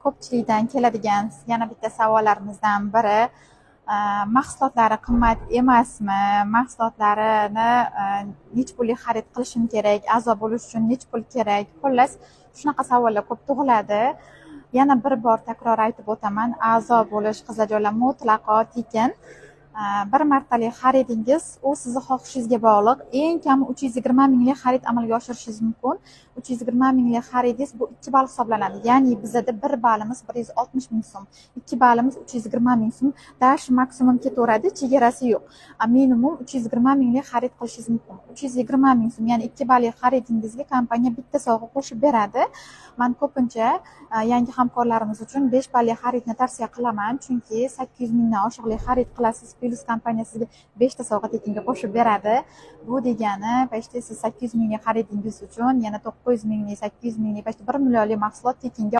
ko'pchilikdan keladigan yana bitta savollarimizdan biri mahsulotlari qimmat emasmi? Mahsulotlarini necha pulga xarid qilishim kerak? A'zo bo'lish uchun necha pul kerak? Xullas, shunaqa savollar ko'p tug'iladi. Yana bir bor takror aytib o'taman, a'zo bo'lish qizlarjonlar mutlaqo tekin. Bir martalik xaridingiz u sizni xohishingizga bog'liq. Eng kami 320 minglik xarid amalga oshirishingiz mumkin. 320 minglik xaridingiz bu 2 ball hisoblanadi. Ya'ni bizda 1 ballimiz 160 ming so'm, 2 ballimiz 320 ming so'm. Dash maksimum ketaveradi, chegarasi yo'q. Minimum 320 minglik xarid qilishingiz mumkin. 320 ming so'm, ya'ni 2 ballik xaridingizga kompaniya bitta sovg'a qo'shib beradi. Men ko'pincha yangi hamkorlarimiz uchun 5 ballik xaridni tavsiya qilaman, chunki 800 mingdan oshiqlik xarid qilasiz, plus kompaniya sizga 5 ta sovg'a tekinga qo'shib beradi. Bu degani, paytda siz 800 minglik xaridingiz uchun yana 900 minglik, 800 minglik, paytda 1 millionlik mahsulot tekinga